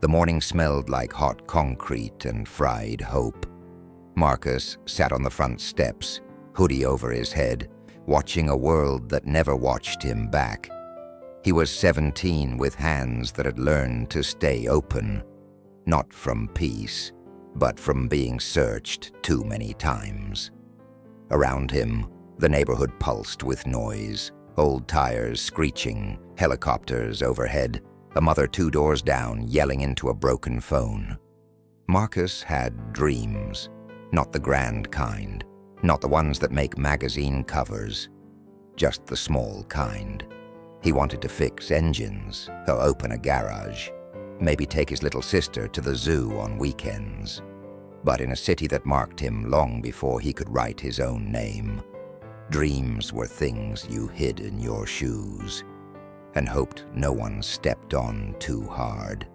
The morning smelled like hot concrete and fried hope. Marcus sat on the front steps, hoodie over his head, watching a world that never watched him back. He was 17 with hands that had learned to stay open, not from peace, but from being searched too many times. Around him, the neighborhood pulsed with noise, old tires screeching, helicopters overhead, a mother 2 doors down yelling into a broken phone. Marcus had dreams, not the grand kind, not the ones that make magazine covers, just the small kind. He wanted to fix engines, or open a garage, maybe take his little sister to the zoo on weekends. But in a city that marked him long before he could write his own name, dreams were things you hid in your shoes and hoped no one stepped on too hard.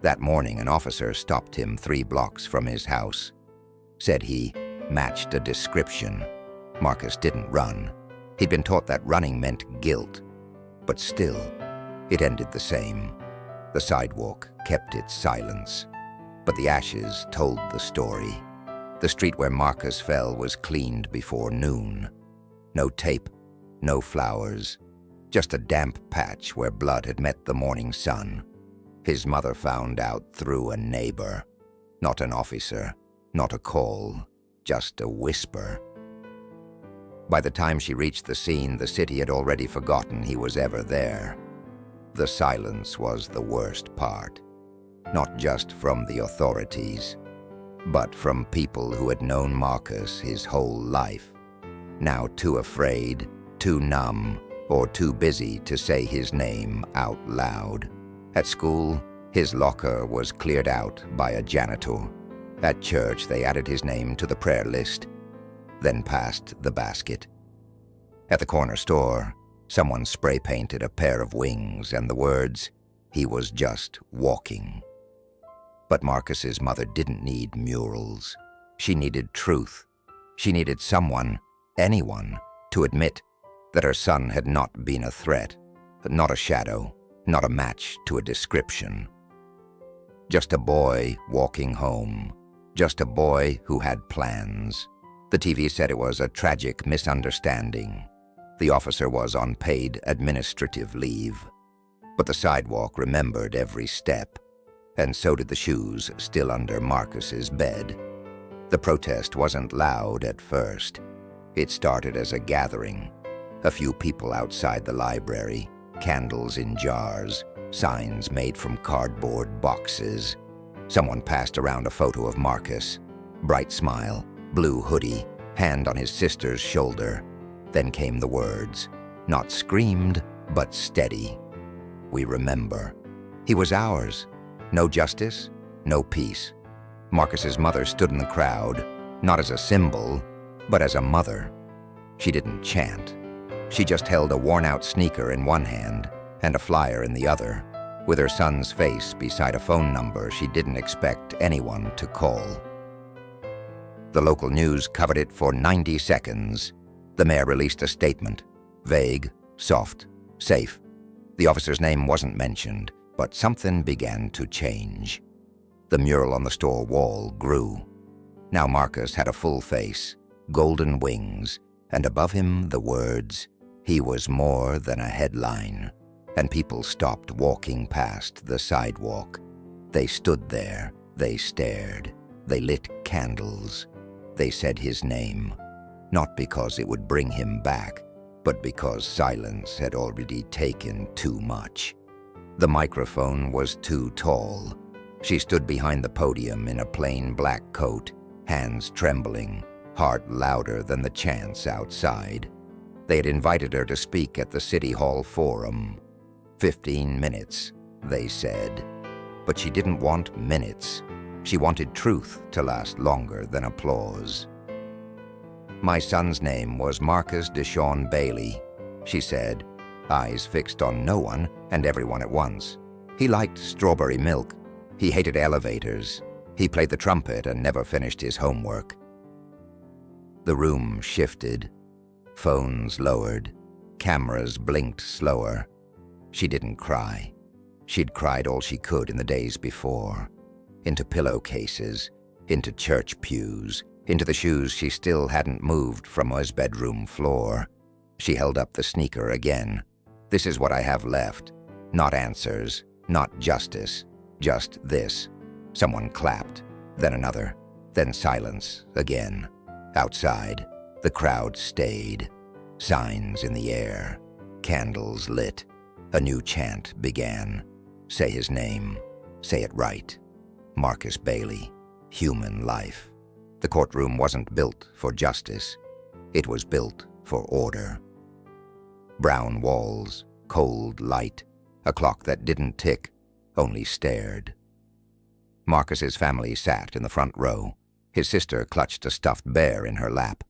That morning, an officer stopped him 3 blocks from his house, said he matched a description. Marcus didn't run. He'd been taught that running meant guilt. But still, it ended the same. The sidewalk kept its silence, but the ashes told the story. The street where Marcus fell was cleaned before noon. No tape, no flowers, just a damp patch where blood had met the morning sun. His mother found out through a neighbor, not an officer, not a call, just a whisper. By the time she reached the scene, the city had already forgotten he was ever there. The silence was the worst part, not just from the authorities, but from people who had known Marcus his whole life, now too afraid, too numb, or too busy to say his name out loud. At school, his locker was cleared out by a janitor. At church, they added his name to the prayer list, then passed the basket. At the corner store, someone spray-painted a pair of wings and the words, "He was just walking." But Marcus's mother didn't need murals. She needed truth. She needed someone, anyone, to admit that her son had not been a threat, not a shadow, not a match to a description. Just a boy walking home. Just a boy who had plans. The TV said it was a tragic misunderstanding. The officer was on paid administrative leave. But the sidewalk remembered every step, and so did the shoes still under Marcus's bed. The protest wasn't loud at first. It started as a gathering. A few people outside the library, candles in jars, signs made from cardboard boxes. Someone passed around a photo of Marcus. Bright smile, blue hoodie, hand on his sister's shoulder. Then came the words, not screamed, but steady. "We remember. He was ours. No justice, no peace." Marcus's mother stood in the crowd, not as a symbol, but as a mother. She didn't chant. She just held a worn-out sneaker in one hand and a flyer in the other, with her son's face beside a phone number she didn't expect anyone to call. The local news covered it for 90 seconds. The mayor released a statement, vague, soft, safe. The officer's name wasn't mentioned, but something began to change. The mural on the store wall grew. Now Marcus had a full face, golden wings, and above him the words, "He was more than a headline." And people stopped walking past the sidewalk. They stood there, they stared, they lit candles. They said his name, not because it would bring him back, but because silence had already taken too much. The microphone was too tall. She stood behind the podium in a plain black coat, hands trembling, heart louder than the chants outside. They had invited her to speak at the City Hall Forum. 15 minutes, they said. But she didn't want minutes. She wanted truth to last longer than applause. "My son's name was Marcus Deshawn Bailey," she said, eyes fixed on no one and everyone at once. "He liked strawberry milk. He hated elevators. He played the trumpet and never finished his homework." The room shifted. Phones lowered. Cameras blinked slower. She didn't cry. She'd cried all she could in the days before. Into pillowcases, into church pews, into the shoes she still hadn't moved from his bedroom floor. She held up the sneaker again. This is what I have left. Not answers, not justice, just this. Someone clapped, then another, then silence again. Outside, the crowd stayed. Signs in the air, candles lit. A new chant began. Say his name, say it right. Marcus Bailey, human life. The courtroom wasn't built for justice. It was built for order. Brown walls, cold light, a clock that didn't tick, only stared. Marcus's family sat in the front row. His sister clutched a stuffed bear in her lap,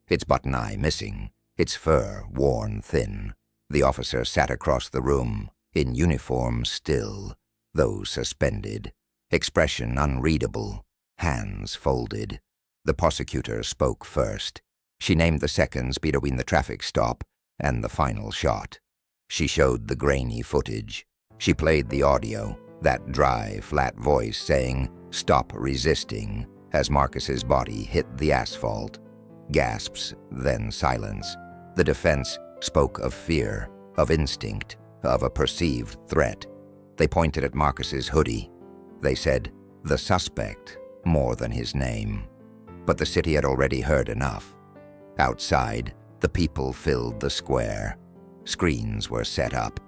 its button eye missing, its fur worn thin. The officer sat across the room, in uniform still, though suspended, expression unreadable, hands folded. The prosecutor spoke first. She named the seconds between the traffic stop and the final shot. She showed the grainy footage. She played the audio, that dry, flat voice saying, "Stop resisting," as Marcus's body hit the asphalt. Gasps, then silence. The defense spoke of fear, of instinct, of a perceived threat. They pointed at Marcus's hoodie. They said, "The suspect," more than his name. But the city had already heard enough. Outside, the people filled the square. Screens were set up.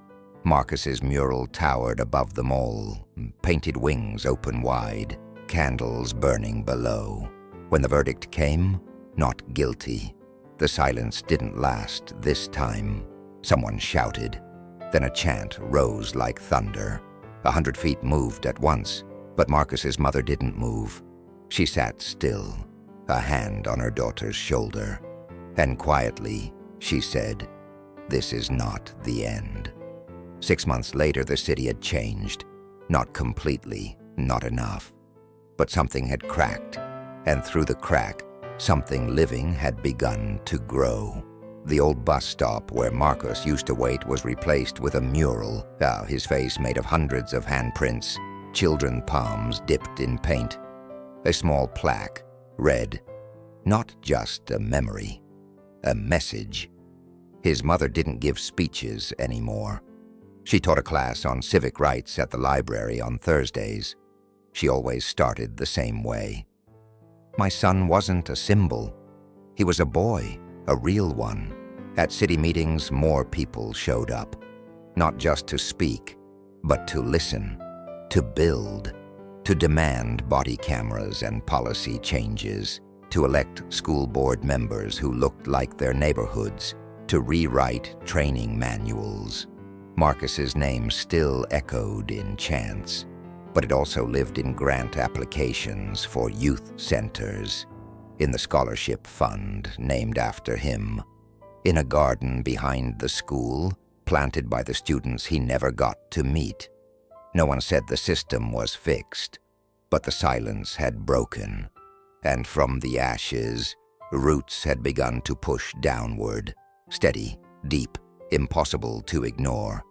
Marcus's mural towered above them all, painted wings open wide, candles burning below. When the verdict came, not guilty. The silence didn't last this time. Someone shouted. Then a chant rose like thunder. 100 feet moved at once, but Marcus's mother didn't move. She sat still, a hand on her daughter's shoulder. And quietly, she said, "This is not the end." 6 months later, the city had changed. Not completely, not enough. But something had cracked, and through the crack, something living had begun to grow. The old bus stop where Marcus used to wait was replaced with a mural, his face made of hundreds of handprints, children's palms dipped in paint. A small plaque read, "Not just a memory, a message." His mother didn't give speeches anymore. She taught a class on civic rights at the library on Thursdays. She always started the same way. "My son wasn't a symbol. He was a boy, a real one." At city meetings, more people showed up. Not just to speak, but to listen, to build, to demand body cameras and policy changes, to elect school board members who looked like their neighborhoods, to rewrite training manuals. Marcus's name still echoed in chants, but it also lived in grant applications for youth centers, in the scholarship fund named after him, in a garden behind the school, planted by the students he never got to meet. No one said the system was fixed, but the silence had broken, and from the ashes, roots had begun to push downward, steady, deep, impossible to ignore.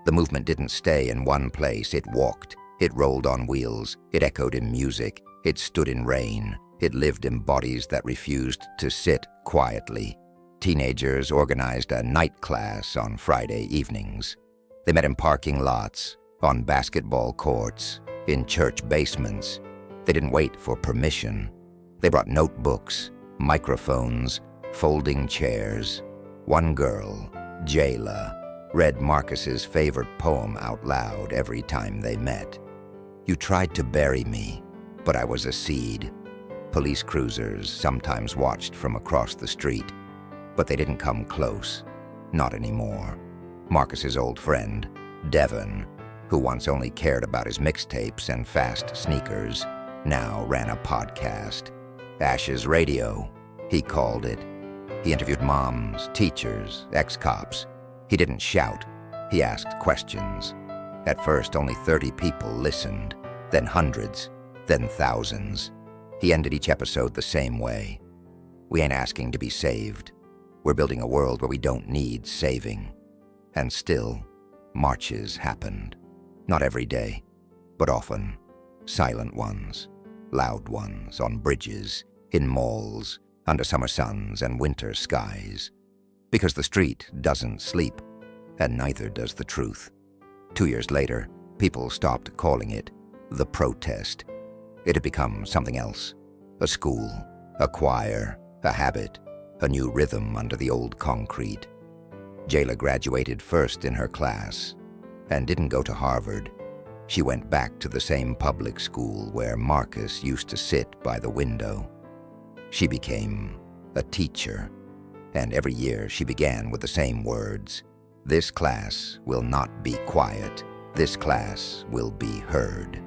The movement didn't stay in one place, it walked, it rolled on wheels, it echoed in music, it stood in rain, it lived in bodies that refused to sit quietly. Teenagers organized a night class on Friday evenings. They met in parking lots, on basketball courts, in church basements. They didn't wait for permission. They brought notebooks, microphones, folding chairs. One girl, Jayla, read Marcus's favorite poem out loud every time they met. "You tried to bury me, but I was a seed." Police cruisers sometimes watched from across the street, but they didn't come close, not anymore. Marcus's old friend, Devon, who once only cared about his mixtapes and fast sneakers, now ran a podcast. Ash's Radio, he called it. He interviewed moms, teachers, ex-cops. He didn't shout, he asked questions. At first, only 30 people listened, then hundreds, then thousands. He ended each episode the same way. "We ain't asking to be saved. We're building a world where we don't need saving." And still, marches happened. Not every day, but often. Silent ones, loud ones on bridges, in malls, under summer suns and winter skies. Because the street doesn't sleep, and neither does the truth. 2 years later, people stopped calling it the protest. It had become something else. A school, a choir, a habit, a new rhythm under the old concrete. Jayla graduated first in her class and didn't go to Harvard. She went back to the same public school where Marcus used to sit by the window. She became a teacher, and every year she began with the same words. This class will not be quiet. This class will be heard.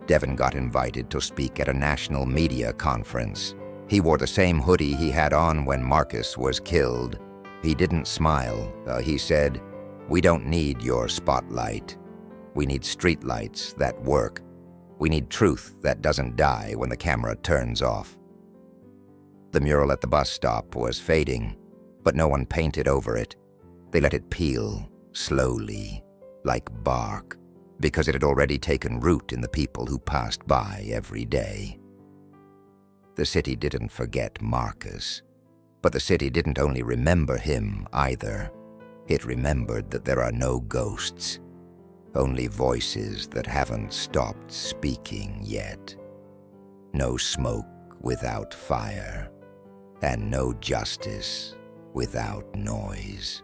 Devon got invited to speak at a national media conference. He wore the same hoodie he had on when Marcus was killed. He didn't smile. He said, "We don't need your spotlight. We need streetlights that work. We need truth that doesn't die when the camera turns off." The mural at the bus stop was fading, but no one painted over it. They let it peel, slowly, like bark, because it had already taken root in the people who passed by every day. The city didn't forget Marcus, but the city didn't only remember him either. It remembered that there are no ghosts, only voices that haven't stopped speaking yet. No smoke without fire, and no justice without noise.